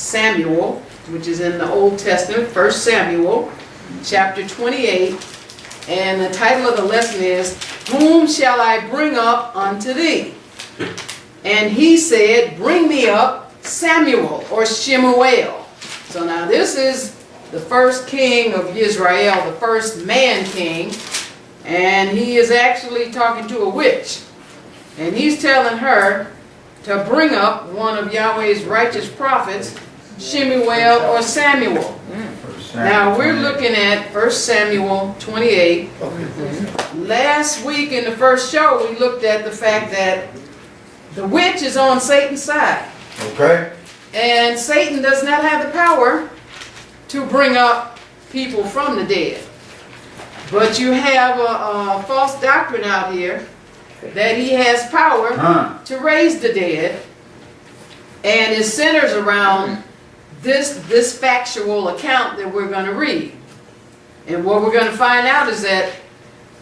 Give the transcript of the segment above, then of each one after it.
Samuel, which is in the Old Testament, 1 Samuel, chapter 28. And the title of the lesson is, Whom shall I bring up unto thee? And he said, Bring me up Samuel, or Shemuel. So now this is the first king of Israel, the first man king. And he is actually talking to a witch. And he's telling her to bring up one of Yahweh's righteous prophets, Shemuel or Samuel. Now we're looking at 1 Samuel 28. Last week in the first show we looked at the fact that the witch is on Satan's side. Okay. And Satan does not have the power to bring up people from the dead. But you have a false doctrine out here that he has power to raise the dead, and it centers around this factual account that we're going to read. And what we're going to find out is that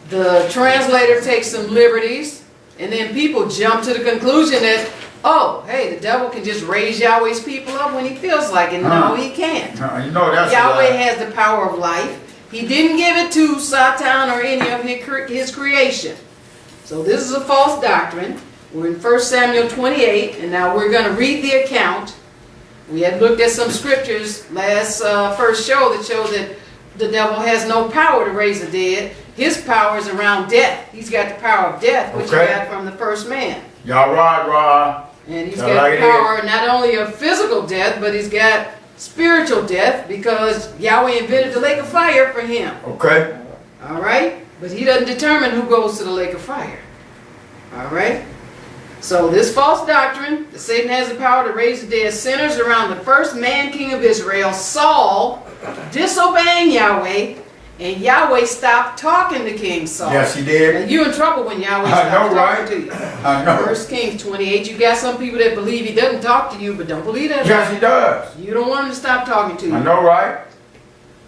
the translator takes some liberties, and then people jump to the conclusion that, oh, hey, the devil can just raise Yahweh's people up when he feels like it. No, he can't. You know that's Yahweh has the power of life. He didn't give it to Satan or any of his creation. So this is a false doctrine. We're in 1 Samuel 28, and now we're going to read the account. We had looked at some scriptures last first show that showed that the devil has no power to raise the dead. His power is around death. He's got the power of death, which he got from the first man. Y'all right. And he's got the power not only of physical death, but he's got spiritual death, because Yahweh invented the lake of fire for him. Okay. All right? But he doesn't determine who goes to the lake of fire. All right? So this false doctrine that Satan has the power to raise the dead centers around the first man king of Israel, Saul, disobeying Yahweh, and Yahweh stopped talking to King Saul. Yes, he did. And you're in trouble when Yahweh stops talking to you. I know. 1 Kings 28, you got some people that believe he doesn't talk to you, but don't believe that. Yes, he does. You don't want him to stop talking to you. I know, right?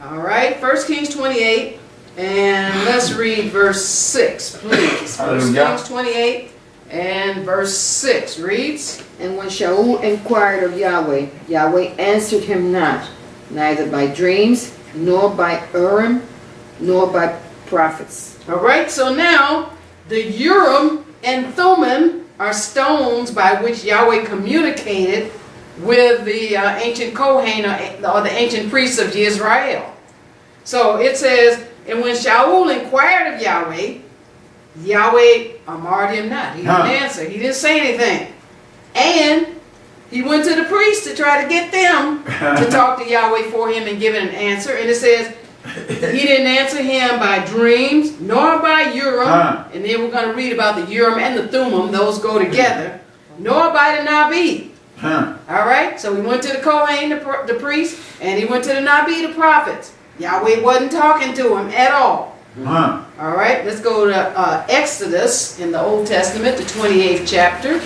All right, 1 Kings 28, and let's read verse 6, please. 1 Kings 28 and verse 6 reads, And when Shaul inquired of Yahweh, Yahweh answered him not, neither by dreams, nor by Urim, nor by prophets. All right, so now the Urim and Thummim are stones by which Yahweh communicated with the ancient Kohen or the ancient priests of Israel. So it says, and when Shaul inquired of Yahweh, Yahweh amarred him not. He didn't answer. He didn't say anything. And he went to the priests to try to get them to talk to Yahweh for him and give it an answer. And it says, he didn't answer him by dreams, nor by Urim. And then we're going to read about the Urim and the Thummim. Those go together. Nor by the Nabi. All right? So he went to the Kohen, the priest, and he went to the Nabi, the prophets. Yahweh wasn't talking to him at all. All right? Let's go to Exodus in the Old Testament, the 28th chapter.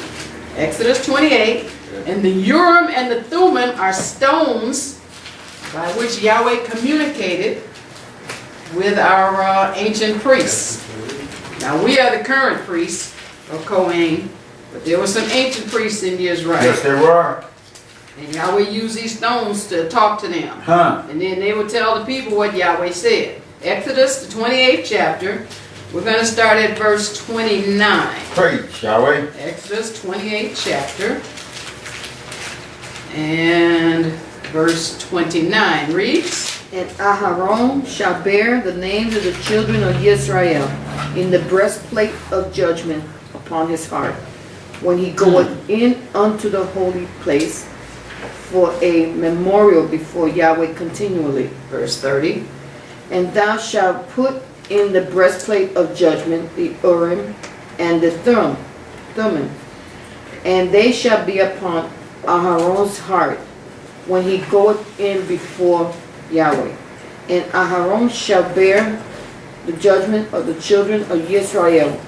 Exodus 28. And the Urim and the Thummim are stones by which Yahweh communicated with our ancient priests. Now we are the current priests of Kohen, but there were some ancient priests in Israel. Yes, there were. And Yahweh used these stones to talk to them. And then they would tell the people what Yahweh said. Exodus, the 28th chapter. We're going to start at verse 29. Praise Yahweh. Exodus 28th chapter. And verse 29 reads, And Aharon shall bear the names of the children of Israel in the breastplate of judgment upon his heart, when he goeth in unto the holy place, for a memorial before Yahweh continually. Verse 30. And thou shalt put in the breastplate of judgment the Urim and the Thummim, and they shall be upon Aharon's heart when he goeth in before Yahweh. And Aharon shall bear the judgment of the children of Israel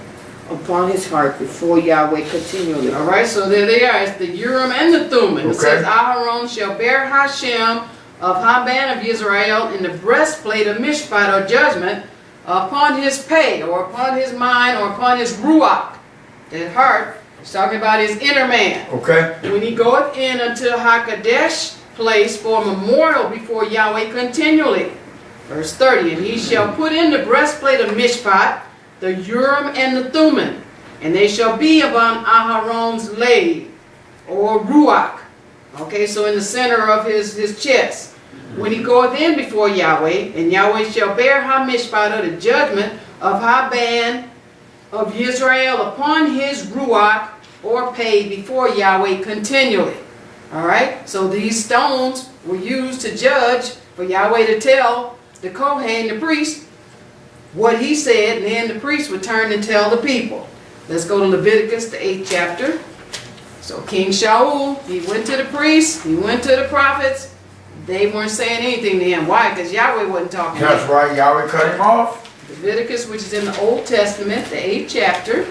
upon his heart before Yahweh continually. All right, so there they are. It's the Urim and the Thummim. It says, Aharon shall bear Hashem of Haban of Israel in the breastplate of Mishpat or judgment upon his pay or upon his mind or upon his ruach. That heart is talking about his inner man. Okay. When he goeth in unto HaKadesh place for a memorial before Yahweh continually. Verse 30, and he shall put in the breastplate of Mishpat, the Urim and the Thummim, and they shall be upon Aharon's Layil, or Ruach. Okay, so in the center of his chest. When he goeth in before Yahweh, and Yahweh shall bear Ha-Mishpat, or the judgment of Ha-Ban of Israel upon his Ruach, or pay before Yahweh continually. Alright, so these stones were used to judge, for Yahweh to tell the Kohen, the priest, what he said, and then the priest would turn and tell the people. Let's go to Leviticus, the 8th chapter. So King Shaul, he went to the priests, he went to the prophets. They weren't saying anything to him. Why? Because Yahweh wasn't talking to him. That's right, Yahweh cut him off. Leviticus, which is in the Old Testament, the 8th chapter.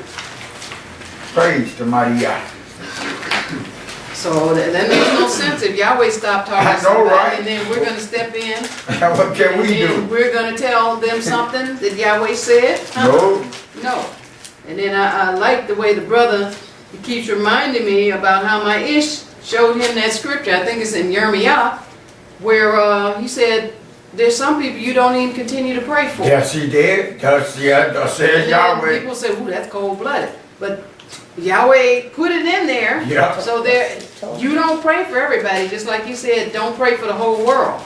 Praise the mighty Yah. So that makes no sense if Yahweh stopped talking I to know, somebody, right? and then we're going to step in, What can we and then do? we're going to tell them something that Yahweh said. No. No. And then I like the way the brother, he keeps reminding me about how my Iysh showed him that scripture. I think it's in Yirmiyah, where he said, there's some people you don't even continue to pray for. Yes, he did. Thus And said then Yahweh. people say, ooh, that's cold-blooded. But Yahweh put it in there. Yeah. So there, you don't pray for everybody, just like he said, don't pray for the whole world.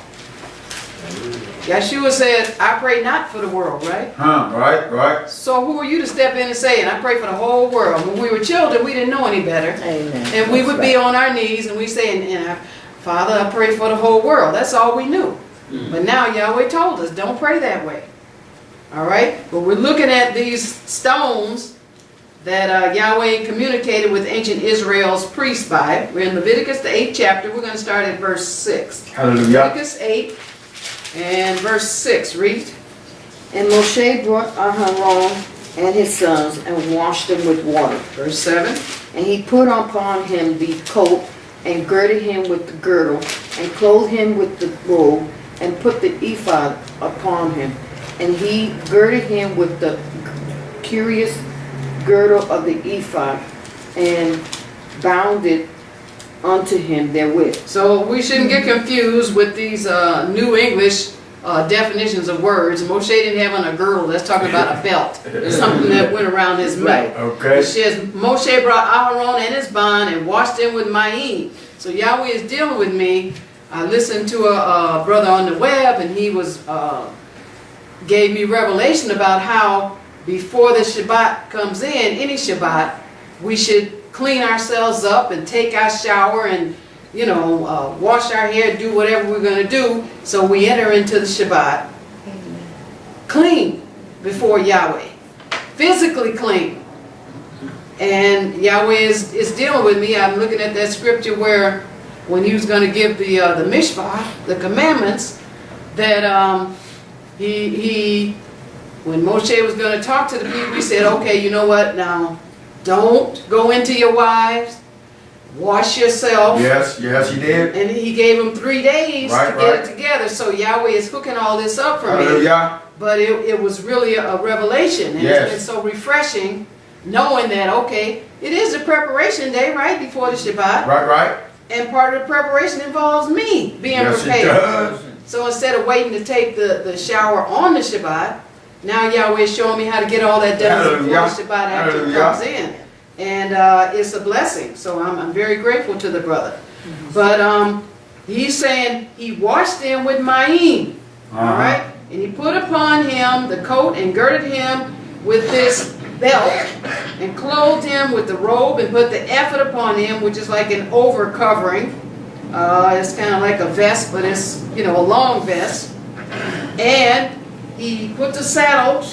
Yahshua said, I pray not for the world, right? Right. So who are you to step in and say, and I pray for the whole world? When we were children, we didn't know any better. Amen. And we would be on our knees and we say, Father, I pray for the whole world. That's all we knew. But now Yahweh told us, don't pray that way. All right? But we're looking at these stones that Yahweh communicated with ancient Israel's priests by. We're in Leviticus, the 8th chapter. We're going to start at verse 6. Hallelujah. Leviticus 8 and verse 6. Read. And Moshe brought Aharon and his sons and washed them with water. Verse 7. And he put upon him the coat and girded him with the girdle and clothed him with the robe and put the ephod upon him. And he girded him with the curious girdle of the ephod and bound it unto him therewith. So we shouldn't get confused with these New English definitions of words. Moshe didn't have on a girdle. That's talking about a belt. It's something that went around his neck. Okay. It says, Moshe brought Aharon and his bond and washed them with Mayim. So Yahweh is dealing with me. I listened to a brother on the web, and he was gave me revelation about how before the Shabbat comes in, any Shabbat, we should clean ourselves up and take our shower and, wash our hair, do whatever we're going to do, so we enter into the Shabbat clean before Yahweh, physically clean. And Yahweh is dealing with me. I'm looking at that scripture where when he was going to give the mishpah, the commandments, that when Moshe was going to talk to the people, he said, okay, you know what, now don't go into your wives, wash yourself. Yes, he did. And he gave them 3 days to get it together. So Yahweh is hooking all this up for me. Hallelujah. But it was really a revelation. And it's been so refreshing knowing that, okay, it is a preparation day, right, before the Shabbat. Right. And part of the preparation involves me being prepared. It does. So instead of waiting to take the shower on the Shabbat, now Yahweh is showing me how to get all that done before the Shabbat after it comes in. And it's a blessing. So I'm very grateful to the brother. But he's saying he washed them with Mayim. All right? And he put upon him the coat and girded him with this belt and clothed him with the robe and put the ephod upon him, which is like an over covering. It's kind of like a vest, but it's, a long vest. And he put the saddle,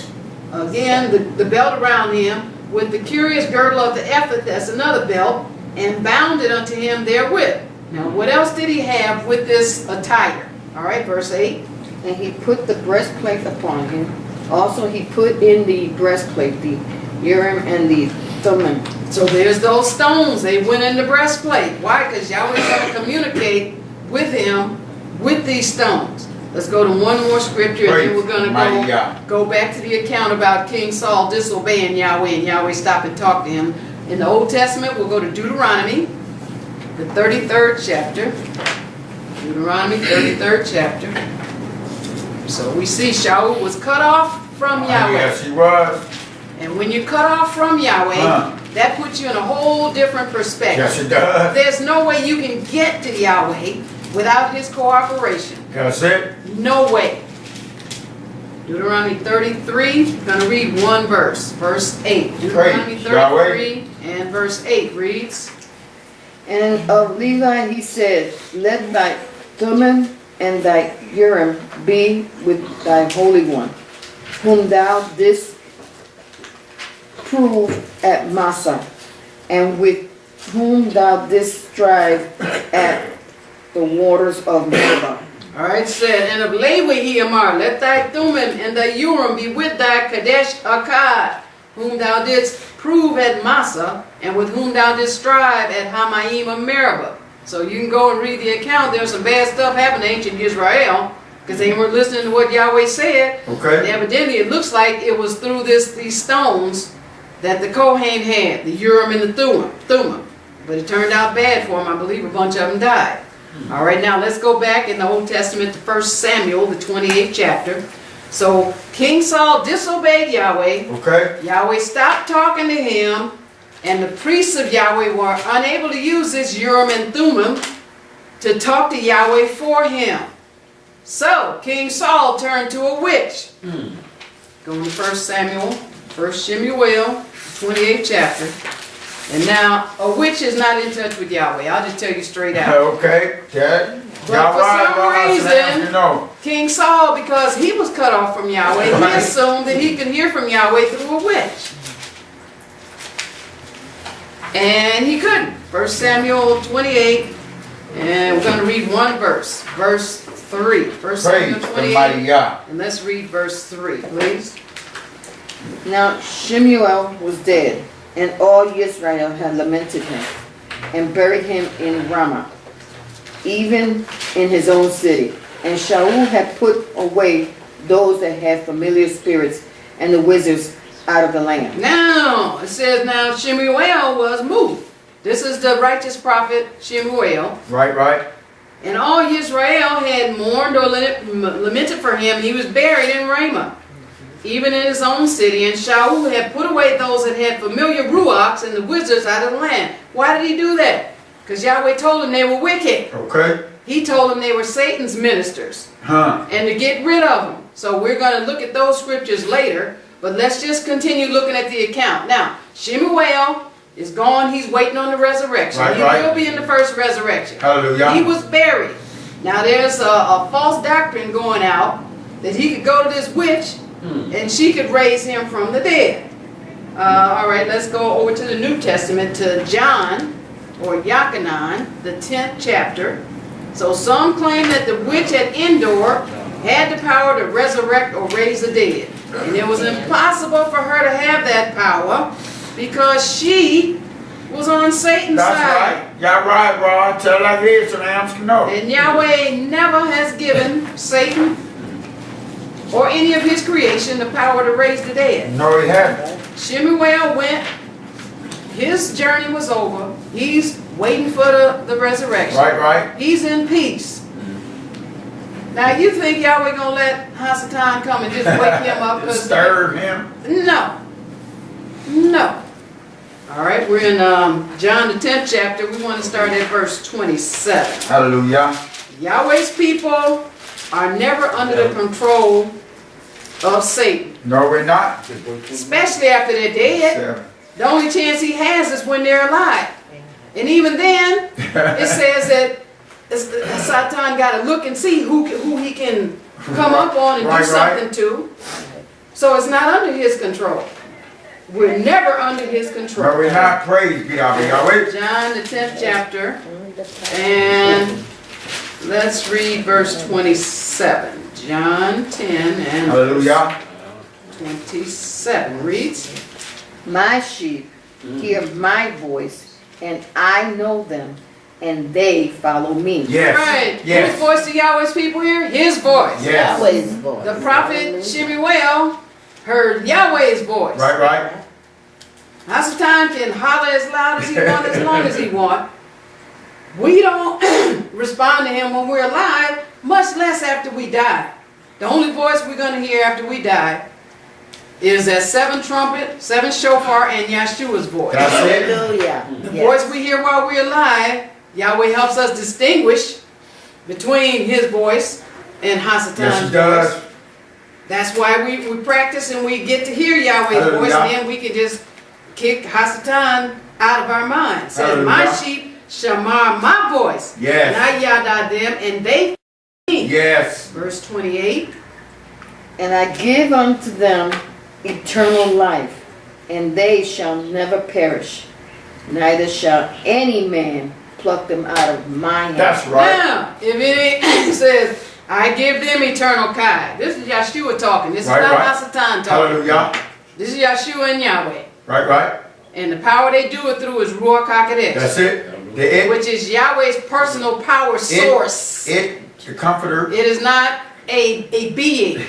again, the belt around him, with the curious girdle of the ephod, that's another belt, and bound it unto him therewith. Now, what else did he have with this attire? All right, verse 8. And he put the breastplate upon him. Also he put in the breastplate the Urim and the Thummim. So there's those stones. They went in the breastplate. Why? Because Yahweh's going to communicate with him with these stones. Let's go to one more scripture, and then we're going to go back to the account about King Saul disobeying Yahweh, and Yahweh stopped and talked to him. In the Old Testament, we'll go to Deuteronomy, the 33rd chapter. Deuteronomy 33rd chapter. So we see Shaul was cut off from Yahweh. Yes, he was. And when you're cut off from Yahweh, that puts you in a whole different perspective. Yes, it does. There's no way you can get to Yahweh without his cooperation. That's it. No way. Deuteronomy 33, I'm going to read one verse. Verse 8. Deuteronomy 33 and verse 8 reads, And of Levi he said, Let thy Thummim and thy Urim be with thy Holy One, whom thou didst prove at Massah, and with whom thou didst strive at the waters of Meribah. all right, said, and of Levi Amar, let thy Thummim and thy Urim be with thy Kadesh Akkad, whom thou didst prove at Massah, and with whom thou didst strive at Hamaim of Meribah. So you can go and read the account. There's some bad stuff happened to ancient Israel, because they weren't listening to what Yahweh said. Okay. And evidently it looks like it was through these stones that the Kohen had, the Urim and the Thummim. But it turned out bad for them. I believe a bunch of them died. All right, now let's go back in the Old Testament to 1 Samuel, the 28th chapter. So King Saul disobeyed Yahweh. Okay. Yahweh stopped talking to him, and the priests of Yahweh were unable to use this Urim and Thummim to talk to Yahweh for him. So King Saul turned to a witch. Going to 1 Samuel, 1 Shemuel, 28th chapter. And now, a witch is not in touch with Yahweh. I'll just tell you straight out. Okay. Yeah. But for some reason, you know. King Saul, because he was cut off from Yahweh, he assumed that he could hear from Yahweh through a witch. And he couldn't. 1 Samuel 28, and we're going to read one verse. Verse 3. 1 Samuel Praise the 28. mighty Yah. And let's read verse 3, please. Now Shemuel was dead, and all Israel had lamented him, and buried him in Ramah, even in his own city. And Shaul had put away those that had familiar spirits and the wizards out of the land. Now, it says, now Shemuel was moved. This is the righteous prophet Shemuel. Right. And all Israel had mourned or lamented for him. He was buried in Ramah, even in his own city. And Shaul had put away those that had familiar ruachs and the wizards out of the land. Why did he do that? Because Yahweh told him they were wicked. Okay. He told them they were Satan's ministers. And to get rid of them. So we're going to look at those scriptures later. But let's just continue looking at the account. Now, Shemuel is gone. He's waiting on the resurrection. Right, He will be in the first resurrection. Hallelujah. He was buried. Now there's a false doctrine going out that he could go to this witch and she could raise him from the dead. All right, let's go over to the New Testament to John or Yochanan, the 10th chapter. So some claim that the witch at Endor had the power to resurrect or raise the dead. And it was impossible for her to have that power because she was on Satan's That's side. right. Y'all right, Rod. Tell like this so lambs can know. And Yahweh never has given Satan or any of his creation the power to raise the dead. No, he hasn't. Shemuel went. His journey was over. He's waiting for the resurrection. Right. He's in peace. Now you think Yahweh gonna let Hasatan come and just wake him up? Disturb him. No. All right, we're in John the 10th chapter. We want to start at verse 27. Hallelujah. Yahweh's people are never under the control of Satan, No, we're not. especially after they're dead. The only chance he has is when they're alive. And even then, it says that Satan got to look and see who he can come up on and do something to. So it's not under his control. We're never under his control. No, we're not. Praise be Yahweh. John the 10th chapter, and let's read verse 27. John 10 and Hallelujah. 27 reads, My sheep hear my voice, and I know them, and they follow me. Yes. right. Yes. Whose voice do Yahweh's people hear? His voice. Yes. Yahweh's voice. The prophet Shemuel heard Yahweh's voice. Right. Hasatan can holler as loud as he wants, as long as he wants. We don't respond to him when we're alive, much less after we die. The only voice we're going to hear after we die is that 7 trumpet, 7 shofar, and Yahshua's voice. That's it. Hallelujah. The voice we hear while we're alive, Yahweh helps us distinguish between his voice and Hasatan's Yes, he voice. does. That's why we practice and we get to hear Yahweh's voice, and then we can just kick Hasatan out of our minds. Says, my sheep shamar my voice. Yes. And I yada them, and they me. Yes. Verse 28. And I give unto them eternal life, and they shall never perish, neither shall any man pluck them out of my hand. That's right. Now, if it says, I give them eternal kai. This is Yahshua talking. This Right, is not right. Hasatan talking. Hallelujah. This is Yahshua and Yahweh. Right, right. And the power they do it through is Ruach HaKodesh. That's it. The Which is Yahweh's personal power source. the comforter. It is not a being.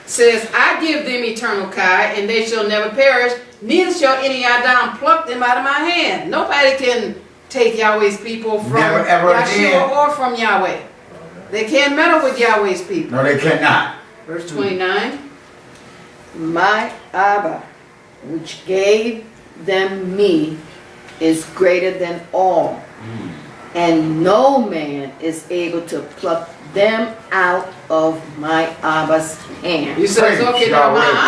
Says, I give them eternal kai, and they shall never perish, neither shall any Adam pluck them out of my hand. Nobody can take Yahweh's people from Never, ever Yahshua again. or from Yahweh. They can't meddle with Yahweh's people. No, they cannot. Verse 29. My Abba, which gave them me, is greater than all, and no man is able to pluck them out of my Abba's hand. He says, Praise okay, now my Yahweh.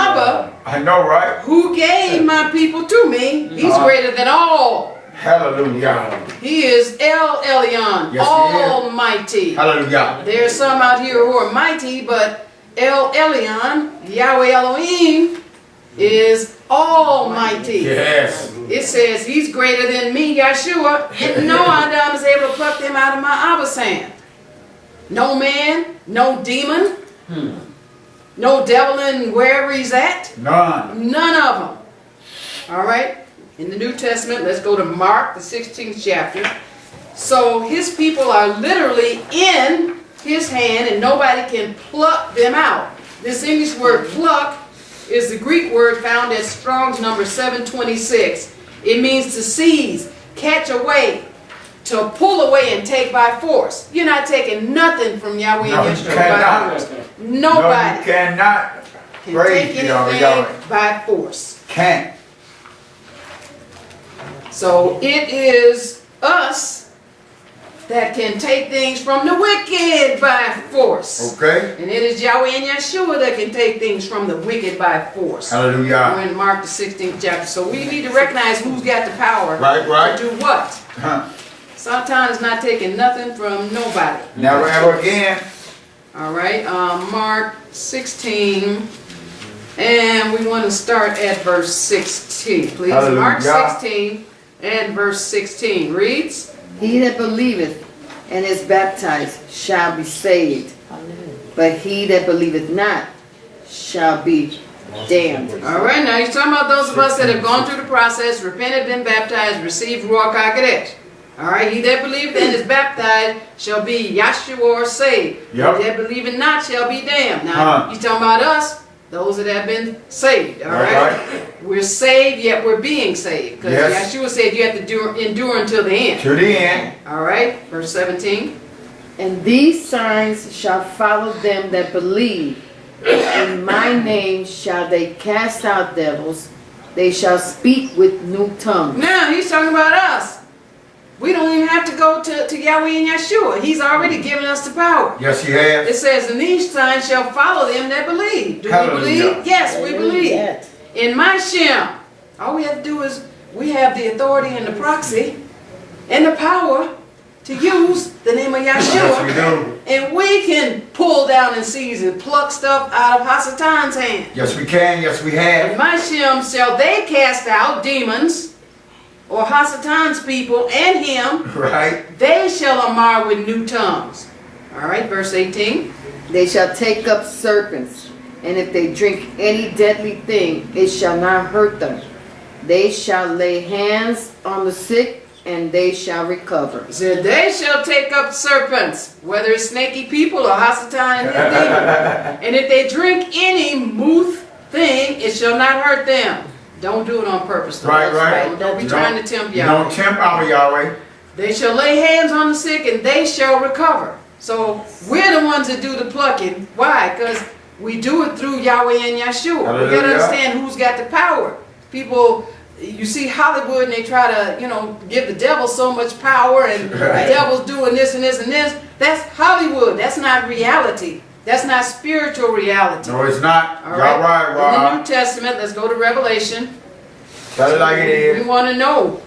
Abba, I know, right? who gave my people to me, he's greater than all. Hallelujah. He is El Elyon, Yes, he is. almighty. Hallelujah. There's some out here who are mighty, but El Elyon, Yahweh Elohim, is almighty. Yes. It says he's greater than me, Yahshua, and no Adam is able to pluck them out of my Abba's hand. No man, no demon, no devil in wherever he's at, None. none of them. All right? In the New Testament, let's go to Mark, the 16th chapter. So his people are literally in his hand and nobody can pluck them out. This English word pluck is the Greek word found at Strong's number 726. It means to seize, catch away, to pull away and take by force. You're not taking nothing from Yahweh No, and you Yeshua by cannot. force. No, Nobody you cannot. can Praise take Yahweh, anything Yahweh. by force. Can't. So it is us that can take things from the wicked by force. Okay. And it is Yahweh and Yeshua that can take things from the wicked by force. We're Hallelujah. in Mark the 16th chapter. So we need to recognize who's got the power Right, right. to do what. Huh. Satan is not taking nothing from nobody. Never ever again. All right, Mark 16, and we want to start at verse 16, please. Mark Hallelujah. 16 and verse 16 reads, He that believeth and is baptized shall be saved, but he that believeth not shall be damned. all right, now he's talking about those of us that have gone through the process, repented, been baptized, received Ruach HaKodesh. All right, he that believeth and is baptized shall be Yahshua or saved. Yep. He that believeth not shall be damned. Now, he's talking about us, those that have been saved. All right? We're saved, yet we're being saved. Because Yes. Yahshua said you have to endure until the end. To the end. All right, verse 17. And these signs shall follow them that believe. In my name shall they cast out devils. They shall speak with new tongues. Now, he's talking about us. We don't even have to go to Yahweh and Yahshua. He's already given us the power. Yes, he It has. says, and these signs shall follow them that believe. Do we Hallelujah. believe? Yes, we believe. In my Shem, all we have to do is, we have the authority and the proxy and the power to use the name of Yes, Yahshua. we do. And we can pull down and seize and pluck stuff out of Hasatan's hand. Yes, we can. Yes, we In have. my Shem shall they cast out demons, or Hasatan's people and him. Right. They shall amar with new tongues. All right, verse 18. They shall take up serpents, and if they drink any deadly thing, it shall not hurt them. They shall lay hands on the sick, and they shall recover. It said, they shall take up serpents, whether it's snaky people or Hasatan and his demons. And if they drink any mooth thing, it shall not hurt them. Don't do it on purpose. Though. Right, right. Don't be You trying to tempt You Yahweh. don't tempt our Yahweh. They shall lay hands on the sick and they shall recover. So we're the ones that do the plucking. Why? Because we do it through Yahweh and Yahshua. We got to understand who's got the power. People, you see Hollywood and they try to, you know, give the devil so much power and the devil's doing this and this and this. That's Hollywood. That's not reality. That's not spiritual reality. No, it's not. All Y'all right. right, In the New Testament, let's go to Revelation. Tell it like it is. We want to know.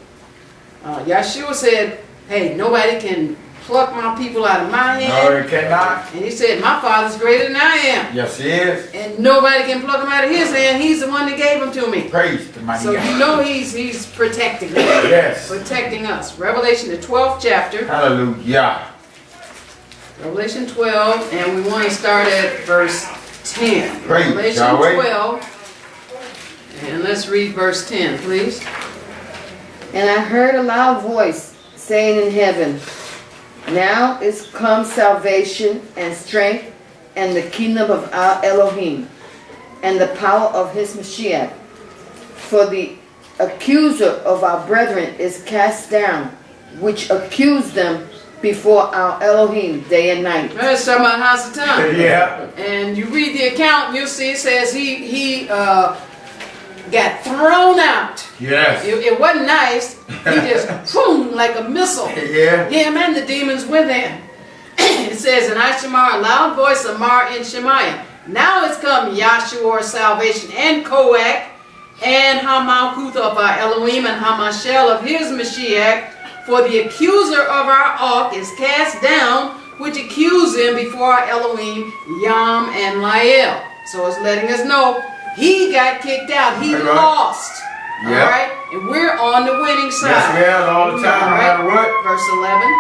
Yahshua said, hey, nobody can pluck my people out of my hand. No, it cannot. And he said, my Father's greater than I am. Yes, he is. And nobody can pluck them out of his hand. He's the one that gave them to me. Praise the mighty So God. you know he's protecting us. Yes. Protecting us. Revelation, the 12th chapter. Hallelujah. Revelation 12, and we want to start at verse 10. Praise Revelation Yahweh. 12. And let's read verse 10, please. And I heard a loud voice saying in heaven, now is come salvation and strength and the kingdom of our Elohim and the power of his Mashiach. For the accuser of our brethren is cast down, which accused them before our Elohim day and night. Let's talk about Hasatan. Yeah. And you read the account, you'll see it says he got thrown out. Yes. It wasn't nice. He just boom like a missile. Yeah. Him and the demons with him. It says in Ishamar, a loud voice of Mar in Shemaiah. Now it's come Yahshua salvation and Koach and Hamalkuth of our Elohim and Hamashel of his Mashiach. For the accuser of our ark is cast down, which accused him before our Elohim, Yowm and Layil. So it's letting us know he got kicked out. He lost. Yep. All right? And we're on the winning side. Yes, we are all the time, no matter what. Verse 11.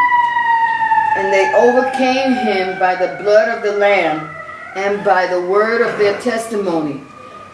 And they overcame him by the blood of the Lamb and by the word of their testimony.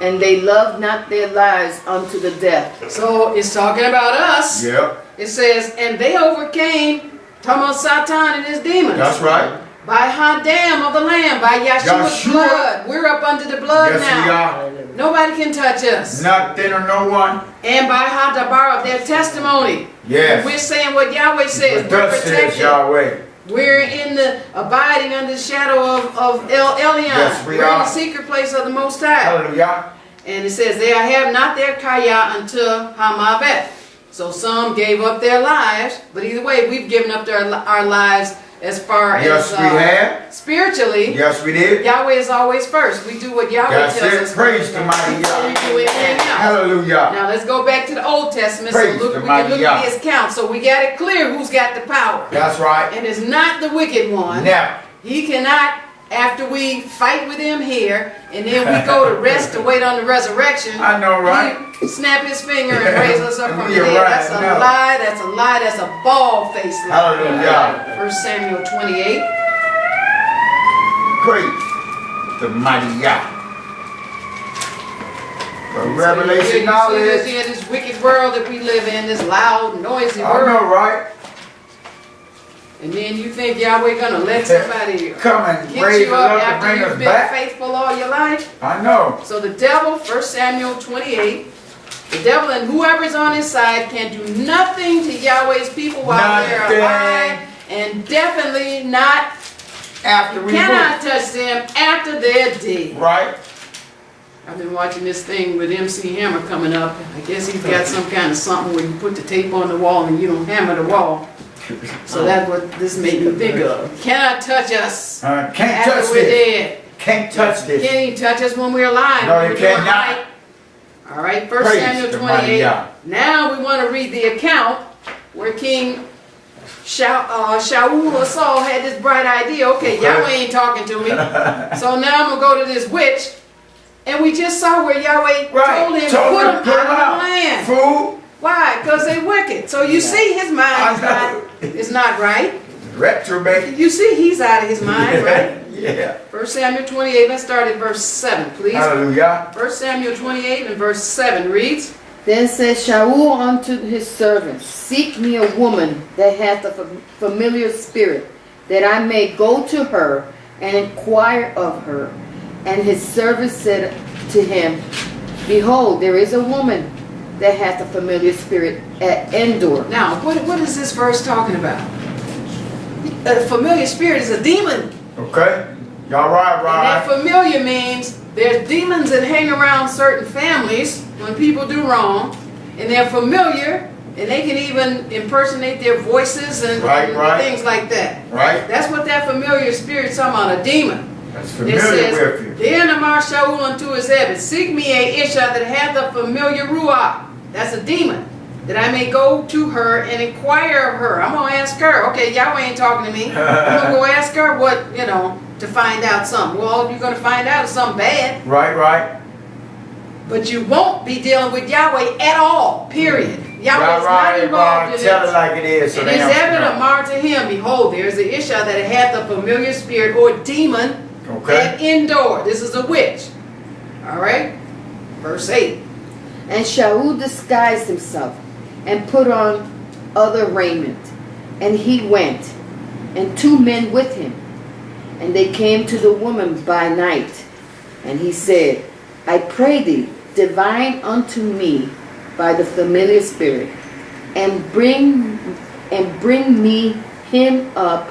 And they loved not their lives unto the death. So it's talking about us. Yep. It says, and they overcame, talking about Satan and his demons. That's right. By Hadam of the Lamb, by Yahshua's Yahshua. blood. We're up under the blood Yes, now. we are. Nobody can touch us. Nothing or no one. And by Hadabar of their testimony. Yes. We're saying what Yahweh says. But We're thus says protected. Yahweh. We're in the abiding under the shadow of El Elyon. Yes, we We're in are. the secret place of the Most High. Hallelujah. And it says, they have not their kaya until Hamaveth. So some gave up their lives, but either way, we've given up our lives as far Yes, as we have. spiritually. Yes, we did. Yahweh is always first. We do what Yahweh That's tells it. us. Praise the mighty Before we Yah. do anything else. Hallelujah. Now let's go back to the Old Testament. Praise So the we can mighty look Yah. at his count. So we got it clear who's got the power. That's right. And it's not the wicked one. Never. He cannot, after we fight with him here, and then we go to rest to wait on the resurrection. I know, right? He snap his finger and raise us up from the You're dead. right, That's a no. lie. That's a lie. That's a bald-faced lie. Hallelujah. 1 Samuel 28. Praise the mighty Yah. For So revelation you knowledge. see this wicked world that we live in, this loud, noisy I world. know, right? And then you think Yahweh gonna let somebody Come and get raise you us up up to after bring you've us been back. faithful all your life? I know. So the devil, 1 Samuel 28, the devil and whoever's on his side can do nothing to Yahweh's people while they're Nothing. alive, and definitely not, After we cannot touch them after they're dead. Right? I've been watching this thing with MC Hammer coming up. I guess he's got some kind of something where you put the tape on the wall and you don't hammer the wall. So that's what this made me think of. Cannot touch us Can't after touch we're this. dead. Can't touch this. Can't even touch us when we're alive. No, when you we're doing cannot. right. All right, 1 Praise Samuel the mighty 28. Yah. Now we want to read the account where King Shaul or Saul had this bright idea. Okay, Yahweh ain't talking to me. So now I'm going to go to this witch. And we just saw where Yahweh told him to put them out of the land. Fool. Why? Because they wicked. So you see his mind is not right. Retrobate. You see he's out of his mind, right? Yeah. 1 Samuel 28, let's start at verse 7, please. Hallelujah. 1 Samuel 28 and verse 7 reads, Then said Shaul unto his servants, Seek me a woman that hath a familiar spirit, that I may go to her and inquire of her. And his servant said to him, Behold, there is a woman that hath a familiar spirit at Endor. Now, what is this verse talking about? A familiar spirit is a demon. Okay. Y'all right, And that right. familiar means there's demons that hang around certain families when people do wrong, and they're familiar, and they can even impersonate their voices and things like that. Right. That's what that familiar spirit's talking about, a demon. That's It familiar says, with you. then Amar Shaul unto his heaven, seek me a Iyshshah that hath a familiar ruach. That's a demon. That I may go to her and inquire of her. I'm going to ask her. Okay, Yahweh ain't talking to me. I'm going to go ask her what, to find out something. Well, you're going to find out something bad. Right, right. But you won't be dealing with Yahweh at all, period. Yahweh is Right, not involved in tell it this. like it is. So And they his heaven understand. Amar to him, behold, there is an Iyshshah that hath a familiar spirit or demon Okay. at Endor. This is a witch. All right? Verse 8. And Shaul disguised himself and put on other raiment. And he went, and 2 men with him. And they came to the woman by night. And he said, I pray thee, divine unto me by the familiar spirit, and bring me him up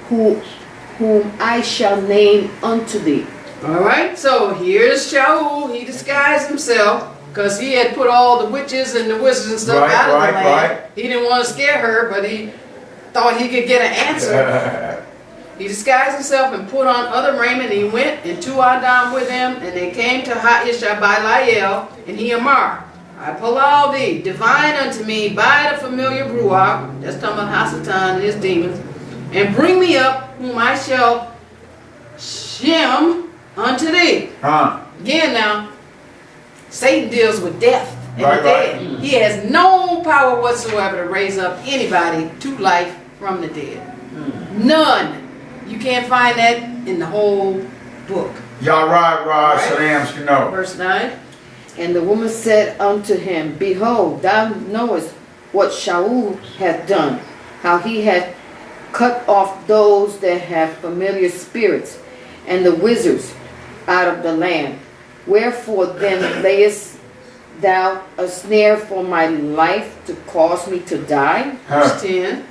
whom I shall name unto thee. All right, so here's Shaul. He disguised himself because he had put all the witches and the wizards and stuff out of the land. He didn't want to scare her, but he thought he could get an answer. He disguised himself and put on other raiment. And he went, and 2 Adam with him, and they came to Iyshshah by Layil, and he Amar, I pull thee, divine unto me by the familiar ruach. That's talking about Hasatan and his demons, and bring me up whom I shall shem unto thee. Again now, Satan deals with death and the dead. He has no power whatsoever to raise up anybody to life from the dead. None. You can't find that in the whole book. Y'all right, so they understand. Know. Verse 9. And the woman said unto him, Behold, thou knowest what Shaul hath done, how he hath cut off those that have familiar spirits, and the wizards out of the land. Wherefore then layest thou a snare for my life to cause me to die? Verse 10.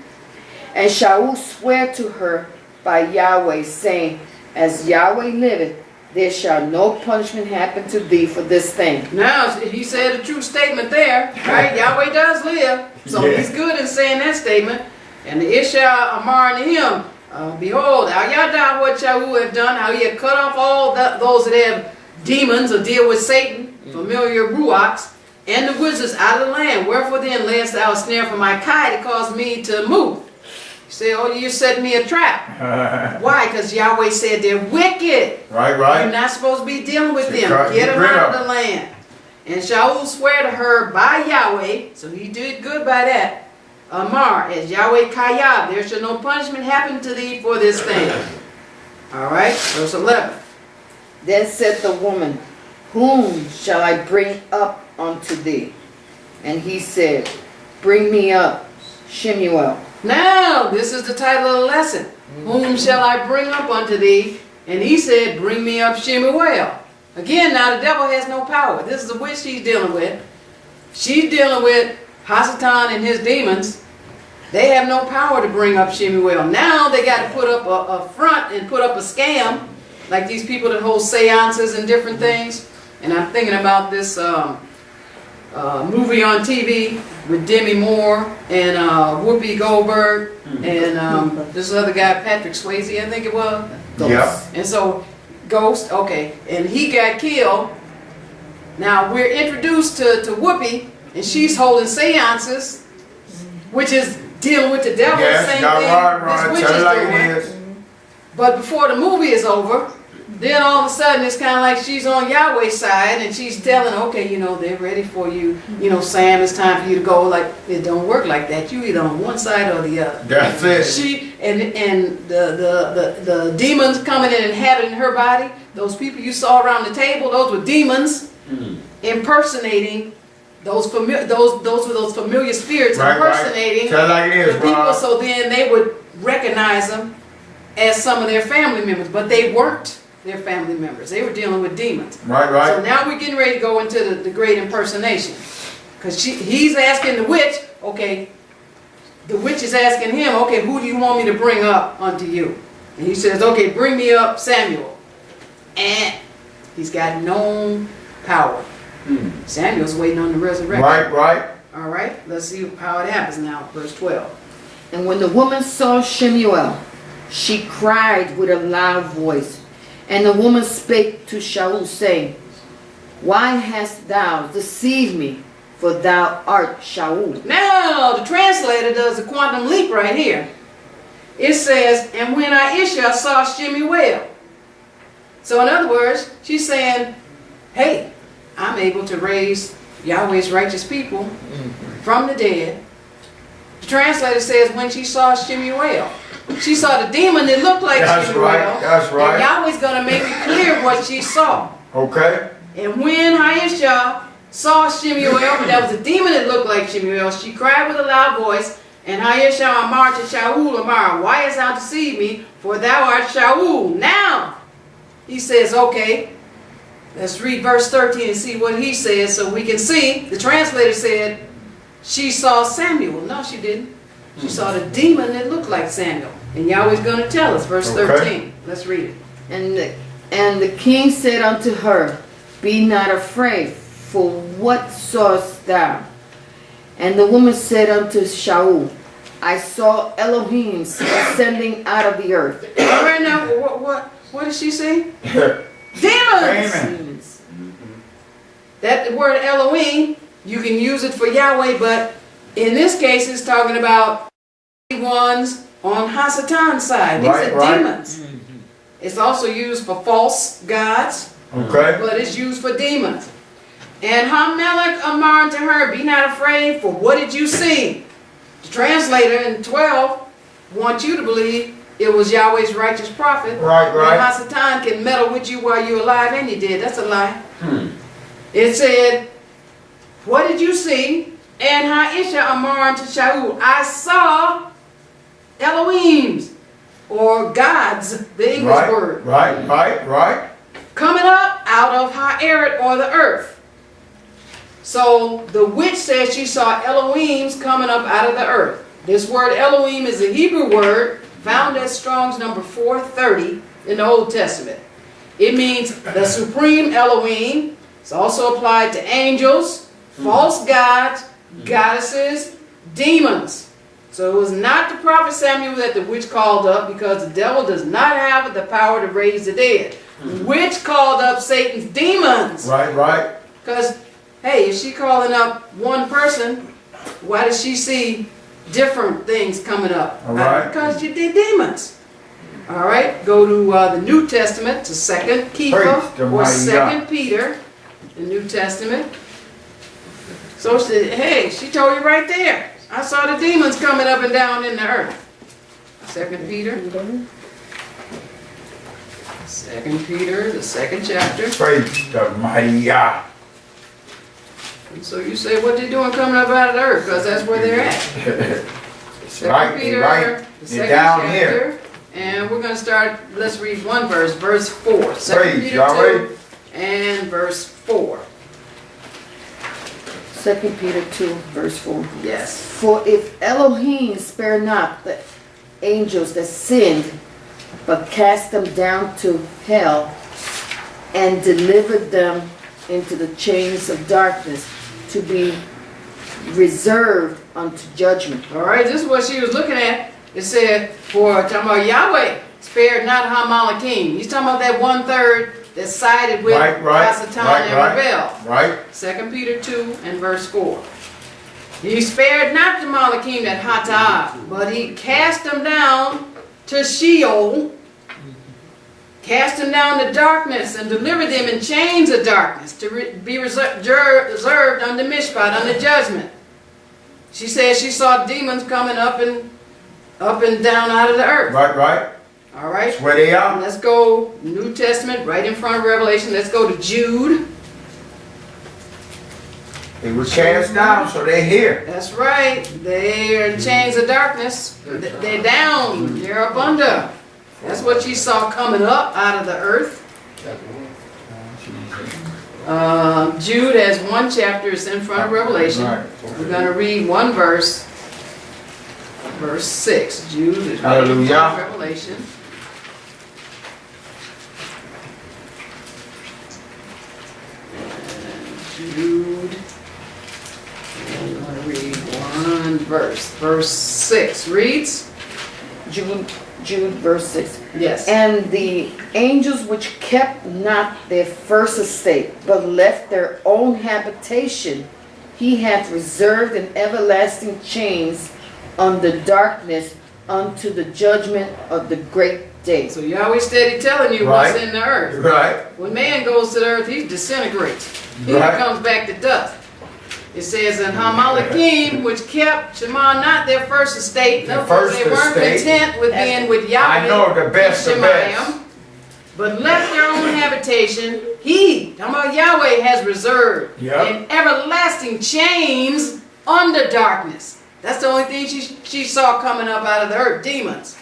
And Shaul sware to her by Yahweh, saying, As Yahweh liveth, there shall no punishment happen to thee for this thing. Now, he said a true statement there, right? Yahweh does live, so he's good in saying that statement. And the Iyshshah Amar to him, behold, how Yahweh what Shaul have done, how he had cut off all those that have demons or deal with Satan, familiar ruachs, and the wizards out of the land. Wherefore then layest thou a snare for my kai to cause me to move? You say, oh, you set me a trap. Why? Because Yahweh said they're wicked. Right. You're not supposed to be dealing with them. Get Get them rid out of of the land. And Shaul sware to her by Yahweh, so he did good by that. Amar, as Yahweh Kayab, there shall no punishment happen to thee for this thing. All right, verse 11. Then said the woman, Whom shall I bring up unto thee? And he said, Bring me up Shemuel. Now, this is the title of the lesson. Whom shall I bring up unto thee? And he said, Bring me up Shemuel. Again, now the devil has no power. This is the witch she's dealing with. She's dealing with Hasatan and his demons. They have no power to bring up Shemuel. Now they got to put up a front and put up a scam, like these people that hold seances and different things. And I'm thinking about this movie on TV with Demi Moore and Whoopi Goldberg and this other guy, Patrick Swayze, I think it was. Yeah. And so, Ghost, okay, and he got killed. Now we're introduced to Whoopi, and she's holding seances, which is dealing with the devil. Yes, same y'all thing right. this witch Tell it like is it doing. is. But before the movie is over, then all of a sudden it's kind of like she's on Yahweh's side, and she's telling, okay, they're ready for you. Sam, it's time for you to go. Like, it don't work like that. You either on one side or the other. That's it. She and the demons coming in and inhabiting her body. Those people you saw around the table, those were demons impersonating those familiar spirits impersonating Tell it like it is, the people. Rob. So then they would recognize them as some of their family members, but they weren't their family members. They were dealing with demons. Right. So now we're getting ready to go into the great impersonation. Because he's asking the witch, okay, the witch is asking him, okay, who do you want me to bring up unto you? And he says, okay, bring me up Samuel. And he's got no power. Samuel's waiting on the resurrection. Right. All right, let's see how it happens now. Verse 12. And when the woman saw Shemuel, she cried with a loud voice. And the woman spake to Shaul, saying, Why hast thou deceived me? For thou art Shaul. Now, the translator does a quantum leap right here. It says, and when Iyshshah saw Shemuel. So in other words, she's saying, hey, I'm able to raise Yahweh's righteous people from the dead. The translator says when she saw Shemuel. She saw the demon that looked like Shemuel. That's right. And Yahweh's going to make it clear what she saw. Okay. And when Iyshshah saw Shemuel, that was a demon that looked like Shemuel, she cried with a loud voice, and Iyshshah Amar to Shaul Amar, why hast thou deceived me? For thou art Shaul. Now, he says, okay, let's read verse 13 and see what he says so we can see. The translator said, she saw Samuel. No, she didn't. She saw the demon that looked like Samuel. And Yahweh's going to tell us, verse 13. Let's read it. And the king said unto her, Be not afraid, for what sawest thou? And the woman said unto Shaul, I saw Elohim ascending out of the earth. All right, now, what did she say? Demons! That word Elohim, you can use it for Yahweh, but in this case, it's talking about ones on Hasatan's side. These are demons. It's also used for false gods, but it's used for demons. And Hamelech Amar to her, be not afraid, for what did you see? The translator in 12 wants you to believe it was Yahweh's righteous prophet. And Hasatan can meddle with you while you're alive, and you did. That's a lie. It said, what did you see? And Iyshshah Amar to Shaul, I saw Elohims, or gods, the English word. Right. Coming up out of Ha'eret, or the earth. So the witch says she saw Elohims coming up out of the earth. This word Elohim is a Hebrew word found at Strong's number 430 in the Old Testament. It means the supreme Elohim. It's also applied to angels, false gods, goddesses, demons. So it was not the prophet Samuel that the witch called up, because the devil does not have the power to raise the dead. The witch called up Satan's demons. Right. Because, hey, if she's calling up one person, why does she see different things coming up? All right. Because you did demons. All right, go to the New Testament, to 2 Kepha or 2 Peter, the New Testament. So she said, hey, she told you right there. I saw the demons coming up and down in the earth. 2 Peter. 2 Peter, the 2nd chapter. Praise the mighty Yah. And so you say, what they doing coming up out of the earth? Because that's where they're at. 2 Peter, the 2nd chapter. And we're going to start, let's read one verse, verse 4. 2 Peter 2 and verse 4. 2 Peter 2, verse 4. Yes. For if Elohim spare not the angels that sinned, but cast them down to hell, and delivered them into the chains of darkness, to be reserved unto judgment. All right, this is what she was looking at. It said, talking about Yahweh spared not Hamalachim. He's talking about that 1/3 that sided with Hasatan and rebelled. Right. 2 Peter 2 and verse 4. He spared not the Malachim that Hatah, but he cast them down to Sheol, cast them down to darkness, and delivered them in chains of darkness to be reserved under Mishpat, under judgment. She said she saw demons coming up and down out of the earth. Right. All right. That's where they are. Let's go New Testament, right in front of Revelation. Let's go to Jude. They were cast down, so they're here. That's right. They are in chains of darkness. They're down. They're up under. That's what you saw coming up out of the earth. Jude has one chapter, it's in front of Revelation. Right. We're going to read one verse, verse 6. Jude is right in Hallelujah. front of Revelation. And Jude, I'm going to read one verse. Verse 6 reads, Jude verse 6. yes. And the angels which kept not their first estate, but left their own habitation, he hath reserved in everlasting chains under darkness unto the judgment of the great day. So Yahweh steady telling you Right. what's in the earth. Right. When man goes to the earth, he disintegrates. He Right. comes back to dust. It says, and Hamalakim, which kept Shema not their first estate. In Their other words, first they weren't estate. content with being with Yahweh. I know the best of best. Shemayim, but left their own habitation. He, talking about Yahweh, has reserved Yep. in everlasting chains under darkness. That's the only thing she saw coming up out of the earth, demons.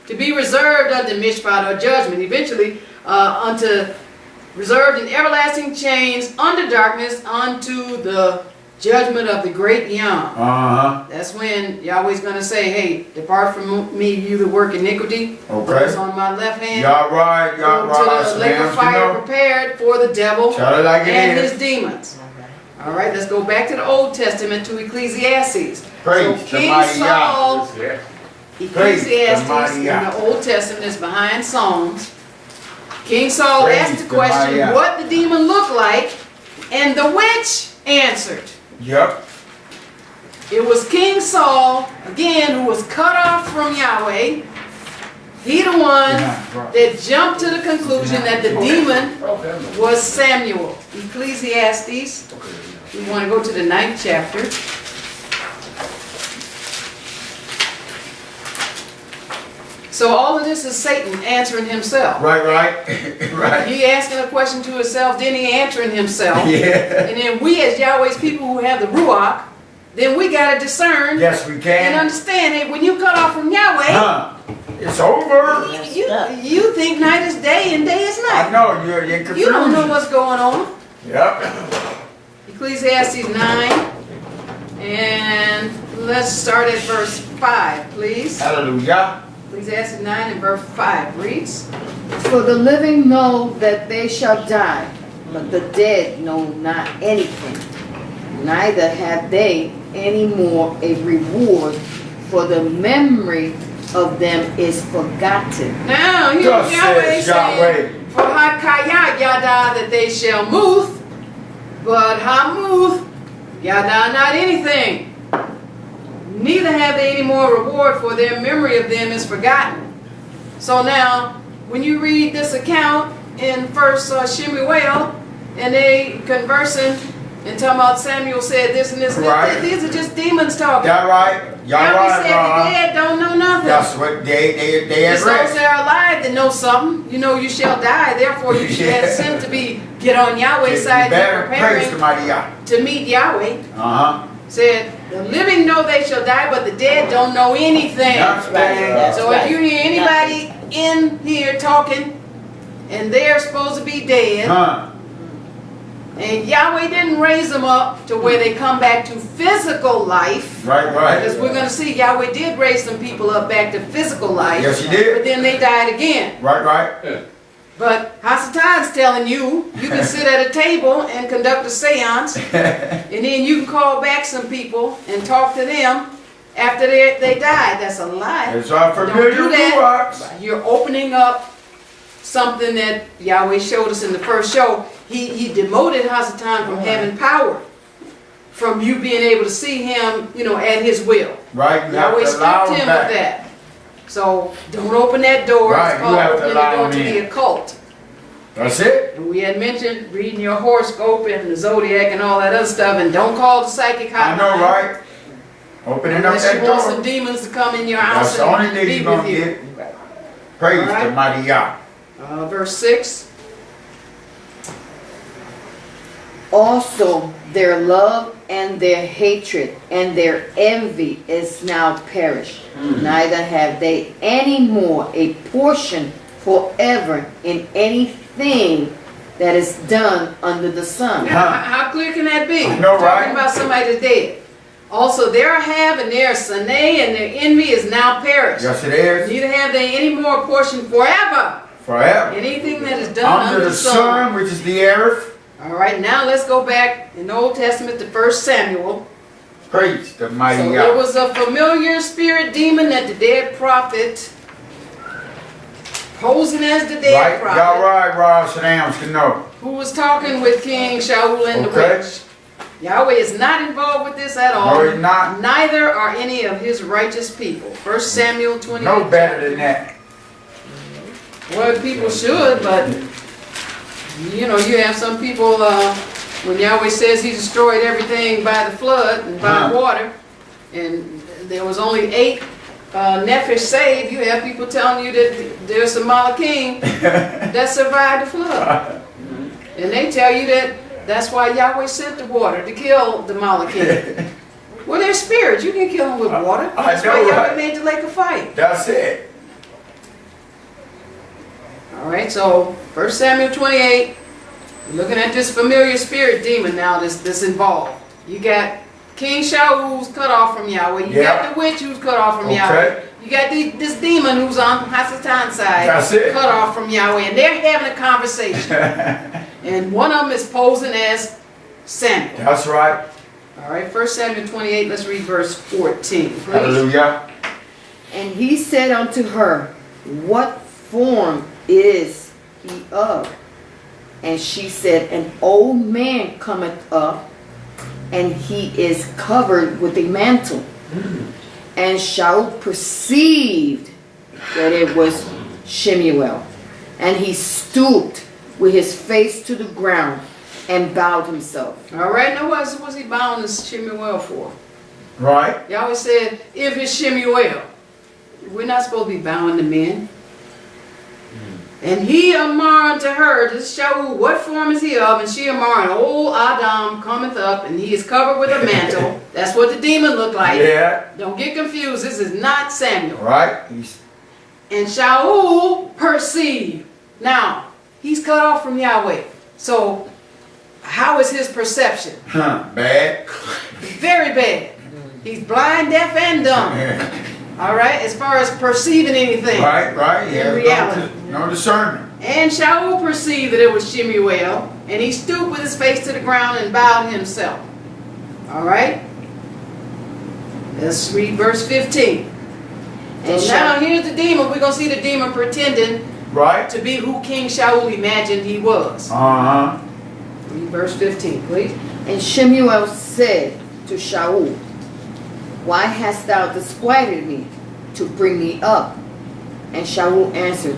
To be reserved unto mishpat or judgment, eventually unto reserved in everlasting chains under darkness unto the judgment of the great Yowm. Uh-huh. That's when Yahweh's going to say, hey, depart from me, you that work iniquity. Okay. Those on my left hand. Y'all right, y'all Go right. to the lake of Slams, fire you know. prepared for the devil Tell it like it and is. his demons. All right, let's go back to the Old Testament to Ecclesiastes. Praise so the King mighty Saul, Yah. Praise the Ecclesiastes mighty in Yah. the Old Testament is behind Psalms. King Saul Praise asked the the mighty question, Yah. what the demon looked like, and the witch answered. Yep. It was King Saul, again, who was cut off from Yahweh. He the one that jumped to the conclusion that the demon was Samuel. Ecclesiastes, we want to go to the 9th chapter. So all of this is Satan answering himself. Right. Right. He asking a question to himself, then he answering himself. Yeah. And then we as Yahweh's people who have the Ruach, then we got to discern Yes, we and can. understand it. When you cut off from Yahweh, Huh. It's over. you think night is day and day is I night. know, you're confused. You don't know what's going on. Yep. Ecclesiastes 9, and let's start at verse 5, please. Hallelujah. Ecclesiastes 9 and verse 5 reads, For the living know that they shall die, but the dead know not anything. Neither have they any more a reward, for the memory of them is forgotten. now here's Thus Yahweh says saying, Yahweh. for Hakayah Yada that they shall move, but Hamuth Yada not anything. Neither have they any more reward, for their memory of them is forgotten. So now, when you read this account in 1 Shemuel, and they conversing and talking about Samuel said this and this, and Right. these are just demons talking. Y'all right. Y'all Yahweh right, said the brother. dead don't know nothing. That's what they It's at those rest. that are alive that know something. You know you shall die, therefore you should Yeah. ask him to get on Yahweh's You side, better be praise the preparing mighty Yah. to meet Yahweh. Uh-huh. Said, the living know they shall die, but the dead don't know anything. That's That's So right. if you hear anybody in here talking, and they're supposed to be dead, Huh. and Yahweh didn't raise them up to where they come back to physical life, Right. because we're going to see Yahweh did raise some people up back to physical life, Yes, he did. but then they died again. Right. But Hasatan's telling you, you can sit at a table and conduct a seance, and then you can call back some people and talk to them after they died. That's a lie. It's our Don't familiar do that. ruachs. You're opening up something that Yahweh showed us in the first show. He demoted Hasatan from having power, from you being able to see him, at his will. Right. You have Yahweh to allow stripped them him of back. that. So don't open that door. Right, It's you called have to opening the allow door him to the in. occult. That's it. And we had mentioned reading your horoscope and the zodiac and all that other stuff, and don't call the psychic hotline. I know, right? Opening up Unless that you want some door. demons to come in your That's house the only and thing be you're with going to you. get. Praise All right. the mighty Yah. Verse 6. Also, their love and their hatred and their envy is now perished. Neither have they any more a portion forever in anything that is done under the sun. Now, how clear can that be? I know, Talking right? about somebody that's dead. Also, their have and their sane and their envy is now perished. Yes, it is. Neither have they any more portion forever. Forever. Anything that is done Under the sun, which is the earth. All right, now let's go back in the Old Testament to 1 Samuel. Praise the mighty So God. it was a familiar spirit demon that the dead prophet, posing as the dead Right? prophet, Y'all right, Ross and Ams can know. who was talking with King Shaul and the Okay. witch. Yahweh is not involved with this at all. No, he's not. Neither are any of his righteous people. 1 Samuel 28. No better than that. Well, people should, but you know, you have some people, when Yahweh says he destroyed everything by the flood and by water, and there was only 8 nephesh saved, you have people telling you that there's some Malachim that survived the flood. And they tell you that that's why Yahweh sent the water, to kill the Malachim. Well, they're spirits. You can kill them with water. I That's know, why Yahweh right? made the lake of fire. That's it. All right, so 1 Samuel 28, we're looking at this familiar spirit demon now that's involved. You got King Shaul who's cut off from Yahweh. You got the witch who's cut off from Yahweh. You got this demon who's on Hasatan's side, That's it. cut off from Yahweh, and they're having a conversation. And one of them is posing as Samuel. That's right. All right, 1 Samuel 28, let's read verse 14, please. Hallelujah. And he said unto her, What form is he of? And she said, An old man cometh up, and he is covered with a mantle. And Shaul perceived that it was Shemuel, and he stooped with his face to the ground and bowed himself. All right, now what's he bound as Shemuel for? Right. Yahweh said, if it's Shemuel, we're not supposed to be bowing to men. And he amar unto her, this Shaul, what form is he of? And she amar, an old Adam cometh up, and he is covered with a mantle. That's what the demon looked like. Yeah. Don't get confused, this is not Samuel. Right. And Shaul perceived. Now, he's cut off from Yahweh. So, how is his perception? Bad. Very bad. He's blind, deaf, and dumb. All right, as far as perceiving anything. Right, right. In Yeah. reality. No discernment. And Shaul perceived that it was Shemuel, and he stooped with his face to the ground and bowed himself. All right? Let's read verse 15. And So now here's the demon. We're going to see the demon pretending Right. to be who King Shaul imagined he was. Uh-huh. Read verse 15, please. And Shemuel said to Shaul, Why hast thou disquieted me to bring me up? And Shaul answered,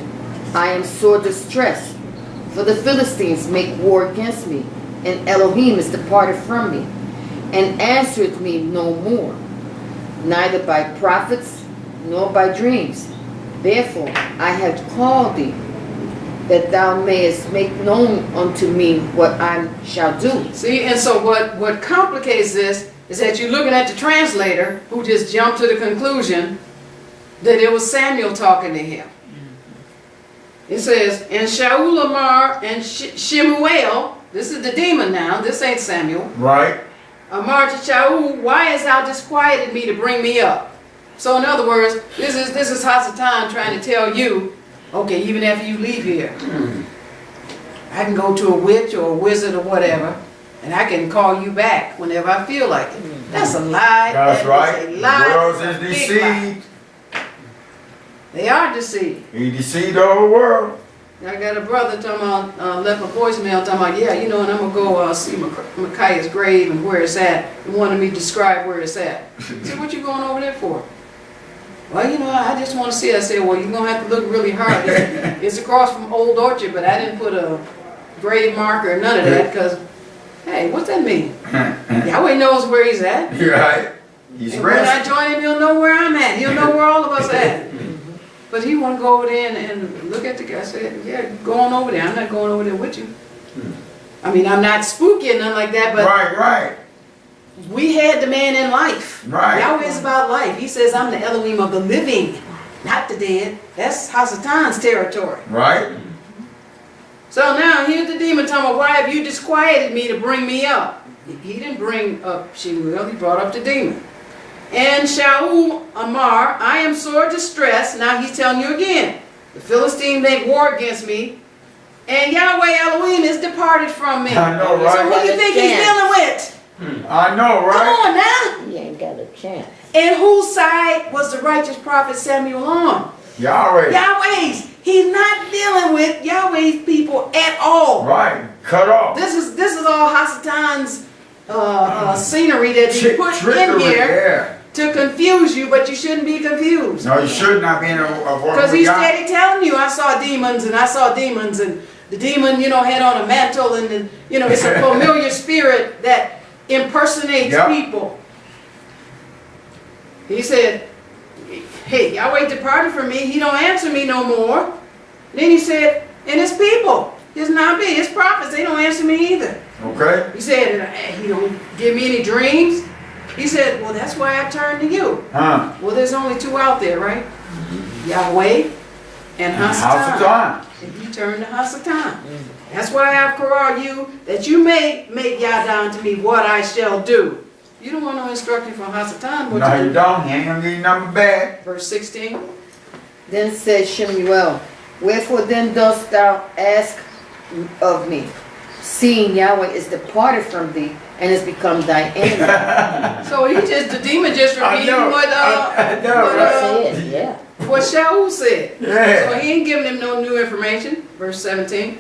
I am sore distressed, for the Philistines make war against me, and Elohim is departed from me, and answered me no more, neither by prophets nor by dreams. Therefore I have called thee, that thou mayest make known unto me what I shall do. See, and so what complicates this is that you're looking at the translator who just jumped to the conclusion that it was Samuel talking to him. It says, and Shaul Amar and Shemuel, this is the demon now, this ain't Samuel. Right. Amar to Shaul, why hast thou disquieted me to bring me up? So in other words, this is Hasatan trying to tell you, okay, even after you leave here, I can go to a witch or a wizard or whatever, and I can call you back whenever I feel like it. That's a lie. That's That right. is a lie. The world That's a is big lie. deceived. They are deceived. He deceived the whole world. I got a brother talking about, left a voicemail talking about, yeah, you know, and I'm going to go see Micaiah's grave and where it's at. He wanted me to describe where it's at. I said, what you going over there for? Well, you know, I just want to see it. I said, well, you're going to have to look really hard. It's across from Old Orchard, but I didn't put a grave marker or none of that because, hey, what's that mean? Yahweh knows where he's at. You're right. He's And when I resting. join him, he'll know where I'm at. He'll know where all of us at. But he want to go over there and look at the guy. I said, yeah, go on over there. I'm not going over there with you. I mean, I'm not spooky or nothing like that, but Right, right. we had the man in life. Right. Yahweh is about life. He says, I'm the Elohim of the living, not the dead. That's Hasatan's territory. Right. So now here's the demon talking about, why have you disquieted me to bring me up? He didn't bring up Shemuel, he brought up the demon. And Shaul Amar, I am sore distressed. Now he's telling you again, the Philistines make war against me, and Yahweh Elohim is departed from me. I know, right? So who do you think he's dealing with? I know, Come right? on now. He ain't got a chance. And whose side was the righteous prophet Samuel on? Yahweh. Yahweh's. He's not dealing with Yahweh's people at all. Right. Cut off. This is all Hasatan's scenery that he put in Trickery, here to confuse you, but you shouldn't be confused. No, you should not be in a war Because with he's Yah. steady telling you, I saw demons, and I saw demons, and the demon, had on a mantle, and it's a familiar spirit that impersonates Yep. people. He said, hey, Yahweh departed from me. He don't answer me no more. Then he said, and his people, his Nabi, his prophets, they don't answer me either. Okay? He said, he don't give me any dreams. He said, well, that's why I turned to you. Huh? Well, there's only two out there, right? Yahweh and Hasatan. Hasatan. And you turn to Hasatan. That's why I've corralled you, that you may make Yah to me what I shall do. You don't want no instruction from Hasatan. What No, to you do. don't. He ain't gonna give you nothing bad. Verse 16. Then said Shemuel, wherefore then dost thou ask of me, seeing Yahweh is departed from thee, and is become thy enemy? So the demon just I repeating know, what, I know, right? Yeah. what Shaul said. Yeah. So he ain't giving him no new information. Verse 17.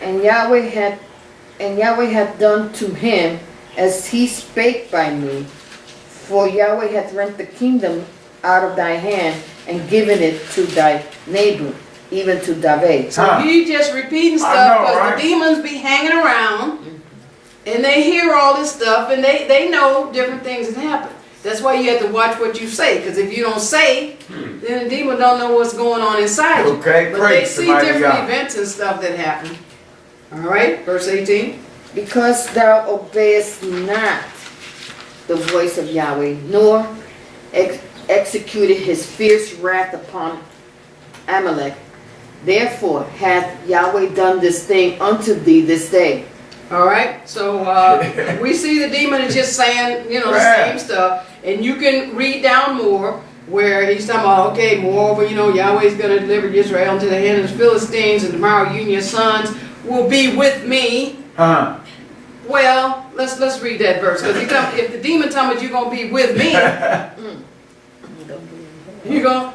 And Yahweh hath done to him as he spake by me, for Yahweh hath rent the kingdom out of thy hand, and given it to thy neighbor, even to David. So he just repeating stuff know, because right? the demons be hanging around and they hear all this stuff and they know different things that happen. That's why you have to watch what you say, because if you don't say, then the demon don't know what's going on inside you. Okay, But they praise see the mighty different Yah. events and stuff that happen. All right, verse 18. Because thou obeyest not the voice of Yahweh, nor executed his fierce wrath upon Amalek, therefore hath Yahweh done this thing unto thee this day. All right, so we see the demon is just saying, the Right. same stuff, and you can read down more where he's talking about, okay, moreover, Yahweh's going to deliver Israel into the hand of the Philistines, and tomorrow you and your sons will be with me. Huh? Well, let's read that verse, because if the demon tells me you're going to be with me,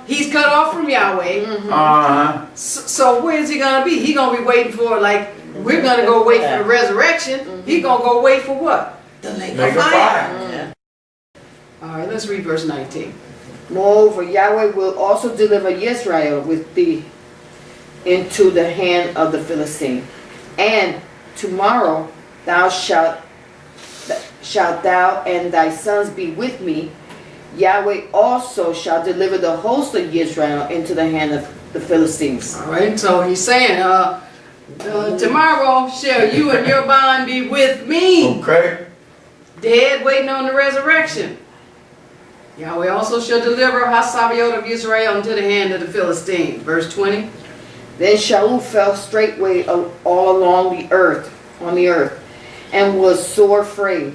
he's cut off from Yahweh. Uh-huh. So where is he going to be? He's going to be waiting for, we're going to go wait for the resurrection. He's going to go wait for what? The lake of fire. All right, let's read verse 19. Moreover, Yahweh will also deliver Israel with thee into the hand of the Philistine. And tomorrow shalt thou and thy sons be with me. Yahweh also shall deliver the host of Israel into the hand of the Philistines. All right, so he's saying, tomorrow shall you and your bond be with me, Okay. dead waiting on the resurrection. Yahweh also shall deliver Sabbath of Israel into the hand of the Philistines. Verse 20. Then Shaul fell straightway all along the earth, and was sore afraid,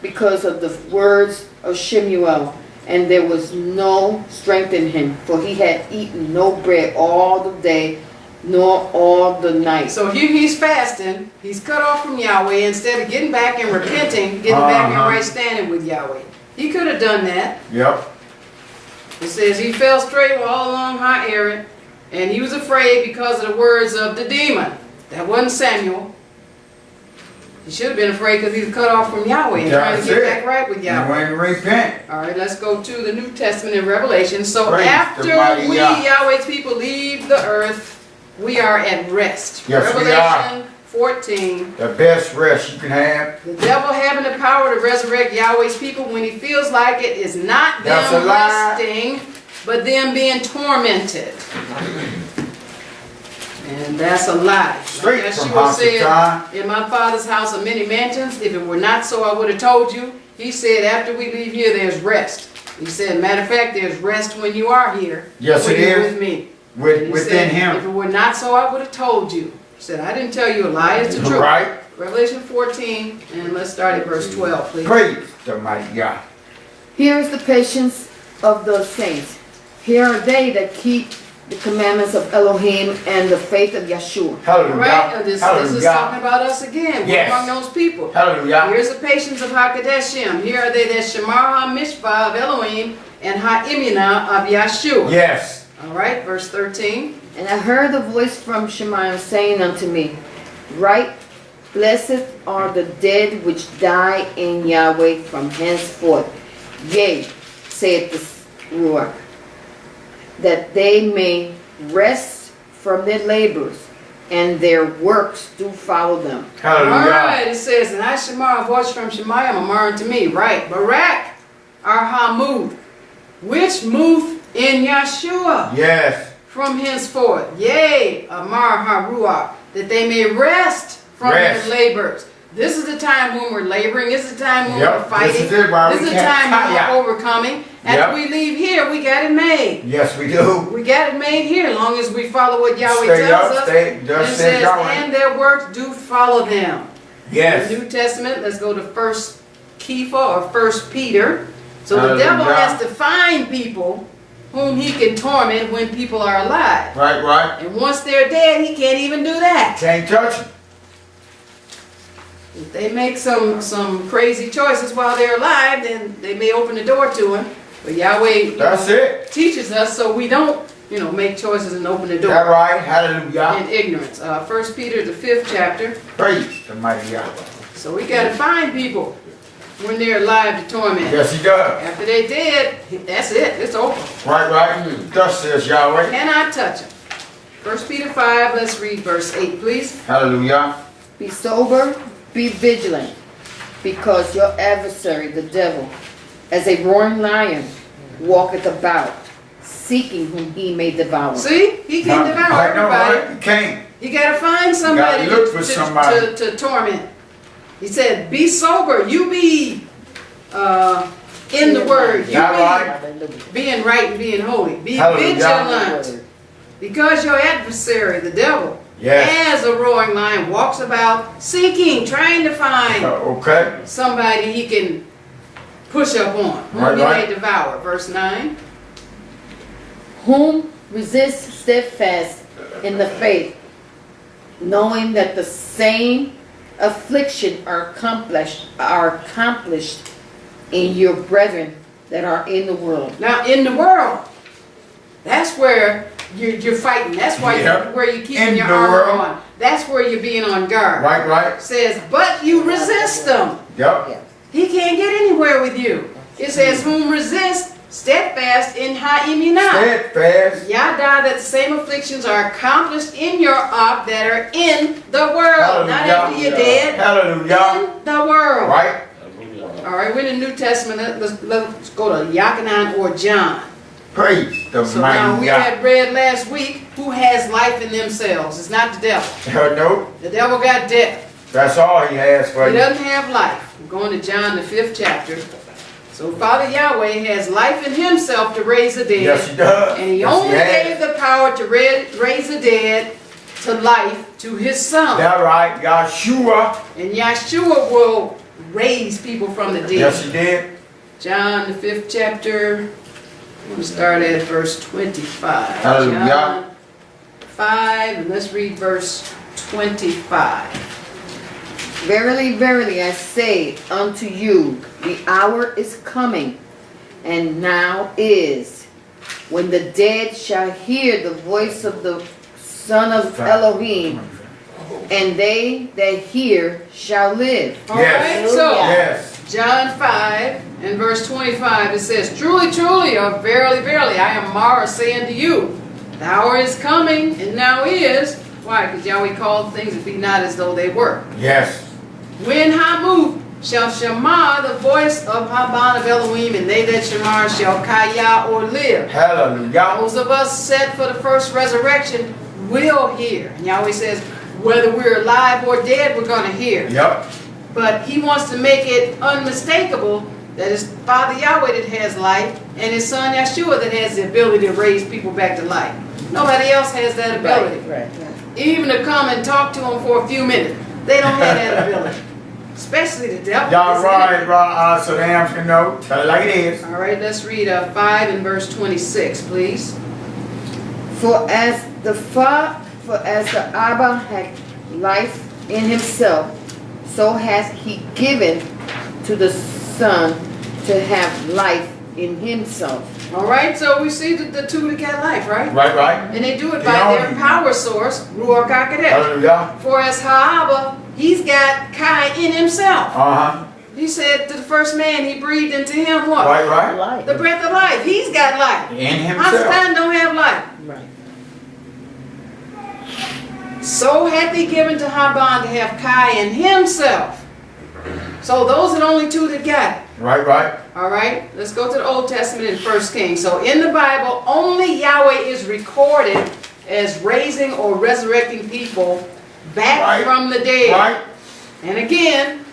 because of the words of Shemuel, and there was no strength in him, for he had eaten no bread all the day, nor all the night. So here he's fasting. He's cut off from Yahweh. Instead of getting back and repenting, getting back in right standing with Yahweh. He could have done that. Yep. It says he fell straight all along high Aaron, and he was afraid because of the words of the demon. That wasn't Samuel. He should have been afraid because he was cut off from Yahweh and trying to get back right with You Yahweh. ain't repent. All right, let's go to the New Testament in Revelation. So Praise the after mighty we, Yah. Yahweh's people, leave the earth, we are at rest. Yes, we Revelation 14. The best rest you can have. The devil having the power to resurrect Yahweh's people when he feels like it is not That's them a lie. resting, but them being tormented. And that's a lie. Straight Like from Yahshua said, Hasatan. in my Father's house are many mansions. If it were not so, I would have told you. He said, after we leave here, there's rest. He said, matter of fact, there's rest when you are here. Yes, when it you're is. with me. And he Within said, him. if it were not so, I would have told you. Said, I didn't tell you a lie, it's the truth. Right. Revelation 14, and let's start at verse 12, please. Praise the mighty God. Here is the patience of the saints. Here are they that keep the commandments of Elohim and the faith of Yahshua. Hallelujah. Right? This is talking Hallelujah. about us again. Yes. We're among those people. Hallelujah. Here's the patience of HaKadeshim. Here are they that Shamar HaMishpah of Elohim and HaEmunah of Yahshua. Yes. All right, verse 13. And I heard a voice from Shemayim saying unto me, Write, blessed are the dead which die in Yahweh from henceforth. Yea, saith the Ruach, that they may rest from their labors, and their works do follow them. Hallelujah. All right, it says, and I Shamar a voice from Shemayim, Amar unto me. Right, Barak, Arhamud, which moved in Yahshua. Yes. From henceforth, yea, Amar HaRuach, that they may rest from Rest. their labors. This is the time when we're laboring. This is the time when we're fighting. This is it, why This we is the can't time when fight. we're overcoming. After we leave here, we got it made. Yes, we do. We got it made here, as long as we follow what Yahweh Stay tells up, us. stay, And just it say says, Yahweh. and their works do follow them. Yes. The New Testament, let's go to 1 Kepha or 1 Peter. So the devil Hallelujah. has to find people whom he can torment when people are alive. Right, right. And once they're dead, he can't even do that. Can't touch it. If they make some crazy choices while they're alive, then they may open the door to him. But Yahweh That's it. teaches us so we don't, make choices and open the That door right. Hallelujah. in ignorance. 1 Peter, the 5th chapter. Praise the mighty God. So we got to find people when they're alive to torment. Yes, he does. After they dead, that's it. It's over. Right, right. Thus says Yahweh. Cannot touch them. 1 Peter 5, let's read verse 8, please. Hallelujah. Be sober, be vigilant, because your adversary, the devil, as a roaring lion, walketh about, seeking whom he may devour. See? He can devour I know, everybody. right? You can't. You gotta find somebody Gotta look for somebody. to torment. He said, be sober. You be in the word. You Not be Hallelujah. being right and being holy. Be Hallelujah. vigilant. Because your adversary, the devil, Yes. as a roaring lion, walks about seeking, trying to find Okay. somebody he can push up on, whom Right, he right. may devour. Verse 9. Whom resist steadfast in the faith, knowing that the same affliction are accomplished in your brethren that are in the world. Now, in the world, that's where you're fighting. That's why Yep. where you're keeping In your the armor world. on. That's where you're being on guard. Right, right. It says, but you resist them. Yep. He can't get anywhere with you. It says, whom resist steadfast in HaEmunah. Steadfast. Yada, that the same afflictions are accomplished in your op that are in the world. Not Hallelujah. after you're dead. Hallelujah. In the world. Right. All right, we're in the New Testament. Let's go to Yachanan or John. Praise the So now mighty we God. had read last week, who has life in themselves? It's not the devil. No, The devil got death. that's all he has for He you. doesn't have life. We're going to John the 5th chapter. So Father Yahweh has life in himself to raise the dead. Yes, he does. And he Yes, only has. gave the power to raise the dead to life to his son. That right, Yahshua. And Yahshua will raise people from the dead. Yes, he did. John the 5th chapter. I'm going to start at verse 25. Hallelujah. John 5, and let's read verse 25. Verily, verily, I say unto you, the hour is coming, and now is, when the dead shall hear the voice of the Son of Elohim, and they that hear shall live. All Yes. right, so Yes. John 5 and verse 25, it says, Truly, truly, or verily, verily, I am Mara saying to you, the hour is coming, and now is. Why? Because Yahweh called things to be not as though they were. Yes. When Hamut shall shema the voice of Haban of Elohim, and they that shema shall kaya or live. Hallelujah. Those of us set for the first resurrection will hear. And Yahweh says, whether we're alive or dead, we're going to hear. Yep. But he wants to make it unmistakable that it's Father Yahweh that has life and his son Yahshua that has the ability to raise people back to life. Nobody else has that ability. Right. even to come and talk to them for a few minutes. They don't have that ability. Especially the devil. Y'all isn't it? right, so the hams can know. Tell it like it is. All right, let's read 5 and verse 26, please. For as the Abba had life in himself, so has he given to the Son to have life in himself. All right, so we see the two that got life, right? Right. And they do it They by own their you. power source, Ruach HaKodesh. Hallelujah. For as Ha'aba, he's got Kai in himself. Uh-huh. He said to the first man, he breathed into him what? Right. Life. The breath of life. He's got life. In himself. Hasatan don't have life. Right. So hath he given to Haban to have Kai in himself. So those are the only two that got it. Right. All right, let's go to the Old Testament in 1 Kings. So in the Bible, only Yahweh is recorded as raising or resurrecting people back from the dead. Right. And again,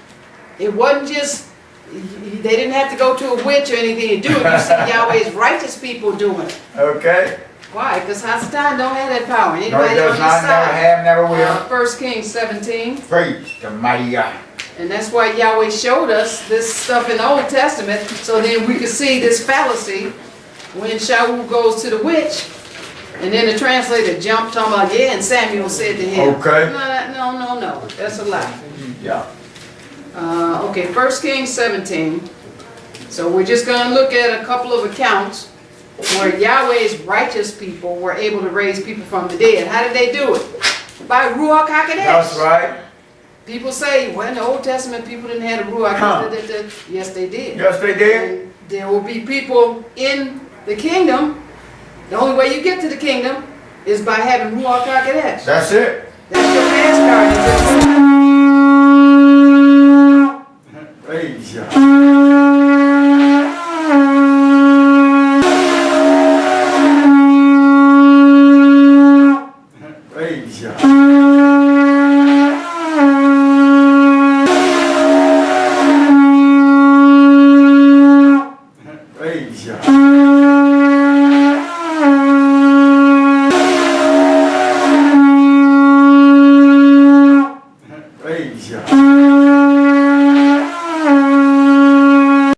it wasn't just, they didn't have to go to a witch or anything to do it. You see Yahweh's righteous people doing it. Okay. Why? Because Hasatan don't have that power. No, it Anybody does on not, this never side? have, never will. 1 Kings 17. Praise the mighty God. And that's why Yahweh showed us this stuff in the Old Testament, so then we could see this fallacy when Shaul goes to the witch, and then the translator jumped talking about, yeah, and Samuel said to him. Okay. No, that's a lie. Yeah. Okay, 1 Kings 17. So we're just going to look at a couple of accounts where Yahweh's righteous people were able to raise people from the dead. How did they do it? By Ruach HaKodesh. That's right. People say, well, in the Old Testament, people didn't have the Ruach. Yes, they did. Yes, they did. And there will be people in the kingdom. The only way you get to the kingdom is by having Ruach HaKodesh. That's it. That's your pass card. Praise God.